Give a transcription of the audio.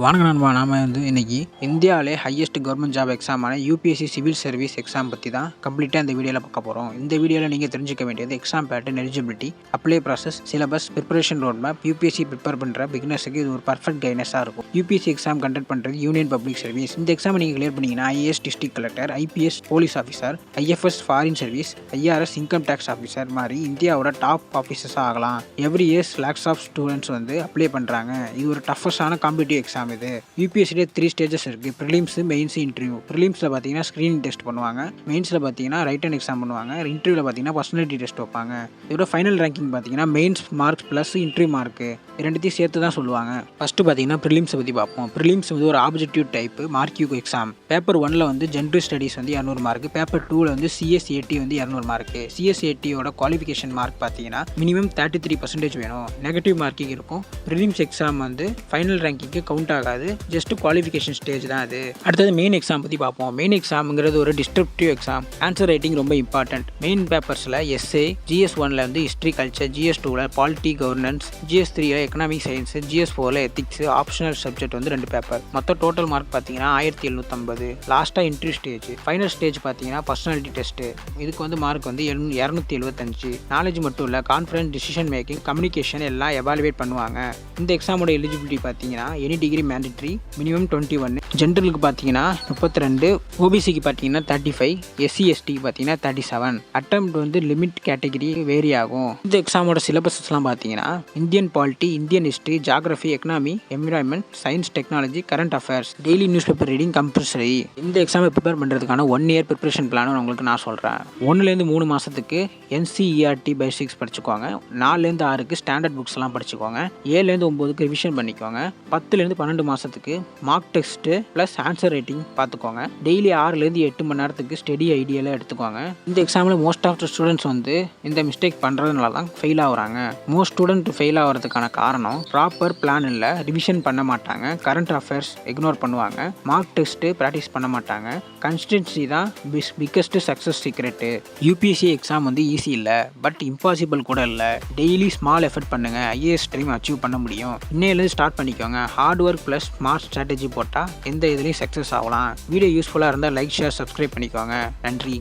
வணக்கம் நண்பா. நாம இன்னைக்கு இந்தியாவிலே ஹையஸ்ட் கவர்மெண்ட் ஜாப் எக்ஸாமான யூபிஎஸ்சி சிவில் சர்வீஸ் எக்ஸாம் பற்றி தான் கம்ப்ளீட்டாக இந்த வீடியோவில் பார்க்க போகிறோம். இந்த வீடியோவில் நீங்கள் தெரிஞ்சுக்க வேண்டியது exam pattern, eligibility, apply process, syllabus, preparation road map. UPSC prepare பண்ணுற பிகினர்ஸுக்கு இது ஒரு பர்ஃபெக்ட் கைடன்ஸாக இருக்கும். யூபிஎஸ்சி எக்ஸாம் கண்டக்ட் பண்ணுறது யூனியன் பப்ளிக் சர்வீஸ். இந்த எக்ஸாம் நீங்கள் கிளியர் பண்ணிங்கன்னா IAS district collector, IPS police officer, IFS foreign service, IRS income tax officer மாதிரி இந்தியாவோட டாப் ஆஃபீஸர்ஸாக ஆகலாம். Every years lakhs of students apply பண்ணுறாங்க. இது ஒரு டஃபஸ்டான காம்படிட்டிவ் எக்ஸாம். இது யூபிஎஸ்சி 3 ஸ்டேஜஸ் இருக்குது. Prelims, mains, interview. ப்ரிலிம்ஸில் பார்த்தீங்கன்னா ஸ்க்ரீனிங் டெஸ்ட் பண்ணுவாங்க. மெயின்ஸில் பார்த்தீங்கன்னா ரைட்டன் எக்ஸாம் பண்ணுவாங்க. இன்டர்வியூவில் பார்த்தீங்கன்னா பர்சனாலிட்டி டெஸ்ட் வைப்பாங்க. இதோட ஃபைனல் ரேங்கிங் பார்த்தீங்கன்னா mains marks plus interview mark ரெண்டுத்தையும் சேர்த்து தான் சொல்லுவாங்க. ஃபஸ்ட்டு பார்த்தீங்கன்னா ப்ரிலிம்ஸை பற்றி பார்ப்போம். ப்ரிலிம்ஸ் ஒரு objective type marquee exam. Paper 1ல் ஜென்ரல் ஸ்டடீஸ் 200 மார்க்கு. பேப்பர் 2ல் சிஎஸ்ஏடி 200 மார்க்கு. சிஎஸ்ஏடியோட குவாலிஃபிகேஷன் மார்க் பார்த்தீங்கன்னா மினிமம் 33% வேணும். நெகட்டிவ் மார்க்கிங் இருக்கும். ப்ரிலிம்ஸ் எக்ஸாம் ஃபைனல் ரேங்கிங்க்கு கவுண்ட் ஆகாது. ஜஸ்ட் குவாலிஃபிகேஷன் ஸ்டேஜ் தான் அது. அடுத்தது மெயின் எக்ஸாம் பற்றி பார்ப்போம். மெயின் எக்ஸாம்ங்கிறது ஒரு டிஸ்கிரிப்டிவ் எக்ஸாம். ஆன்சர் ரைட்டிங் ரொம்ப இம்பார்ட்டன்ட். மெயின் பேப்பர்ஸில் எஸ்ஏ, GS 1ல் ஹிஸ்ட்ரி கல்ச்சர், GS 2ல் பாலிட்டி கவர்னன்ஸ், GS 3ல் எக்கனாமிக் சயின்ஸ், GS 4ல் எத்திக்ஸ். Optional subject 2 paper. மொத்தம் டோட்டல் மார்க் பார்த்தீங்கன்னா 1750. லாஸ்ட்டாக இன்டர்வியூ ஸ்டேஜ். ஃபைனல் ஸ்டேஜ் பார்த்தீங்கன்னா பர்சனாலிட்டி டெஸ்ட். இதுக்கு மார்க் 275. நாலேஜ் மட்டும் இல்லை, கான்ஃபிடன்ஸ், டிசிஷன் மேக்கிங், கம்யூனிகேஷன் எல்லாம் எவாலுவேட் பண்ணுவாங்க. இந்த எக்ஸாமோட எலிஜிபிலிட்டி பார்த்தீங்கன்னா எனி டிகிரி மேண்டட்ரி, மினிமம் 21. ஜென்ரலுக்கு பார்த்தீங்கன்னா 32, ஓபிசிக்கு பார்த்தீங்கன்னா 35, SC STக்கு பார்த்தீங்கன்னா 37. அட்டெம்ப்ட் லிமிட் கேட்டகரி வேரி ஆகும். இந்த எக்ஸாமோட சிலபஸ்லாம் பார்த்தீங்கன்னா Indian polity, Indian history, geography, economy, environment, science, technology, current affairs. Daily news paper reading compulsory. இந்த எக்ஸாமை ப்ரிப்பேர் பண்ணுறதுக்கான 1 இயர் ப்ரிப்பரேஷன் பிளான் உங்களுக்கு நான் சொல்கிறேன். 1லேருந்து 3 மாதத்துக்கு NCERT பேசிக்ஸ் படிச்சுக்கோங்க. 4லேருந்து 6க்கு ஸ்டாண்டர்ட் புக்ஸ்லாம் படிச்சுக்கோங்க. 7லேருந்து 9க்கு ரிவிஷன் பண்ணிக்கோங்க. 10லேருந்து 12 மாதத்துக்கு mark test plus answer writing பார்த்துக்கோங்க. டெய்லி 6லேருந்து 8 மணி நேரத்துக்கு ஸ்டடி ஐடியாவில் எடுத்துக்கோங்க. இந்த எக்ஸாமில் மோஸ்ட் ஆஃப் த ஸ்டூடெண்ட்ஸ் இந்த மிஸ்டேக் பண்ணுறதுனால தான் ஃபெயில் ஆகுறாங்க. மோஸ்ட் ஸ்டூடெண்ட் ஃபெயில் ஆகிறதுக்கான காரணம் ப்ராப்பர் பிளான் இல்லை, ரிவிஷன் பண்ண மாட்டாங்க, கரண்ட் அஃபேர்ஸ் இக்னோர் பண்ணுவாங்க, மார்க் டெஸ்ட்டு ப்ராக்டிஸ் பண்ண மாட்டாங்க. கன்சிஸ்டன்சி தான் biggest success secret. UPSC exam easy இல்லை, பட் இம்பாசிபிள் கூட இல்லை. டெய்லி ஸ்மால் எஃபர்ட் பண்ணுங்கள், ஐஏஎஸ் ட்ரீம் அச்சீவ் பண்ண முடியும். இன்னையிலேருந்து ஸ்டார்ட் பண்ணிக்கோங்க. Hard work plus smart strategy போட்டால் எந்த இதுலேயும் சக்ஸஸ் ஆகலாம். வீடியோ யூஸ்ஃபுல்லாக இருந்தால் லைக், ஷேர், சப்ஸ்கிரைப் பண்ணிக்கோங்க. நன்றி.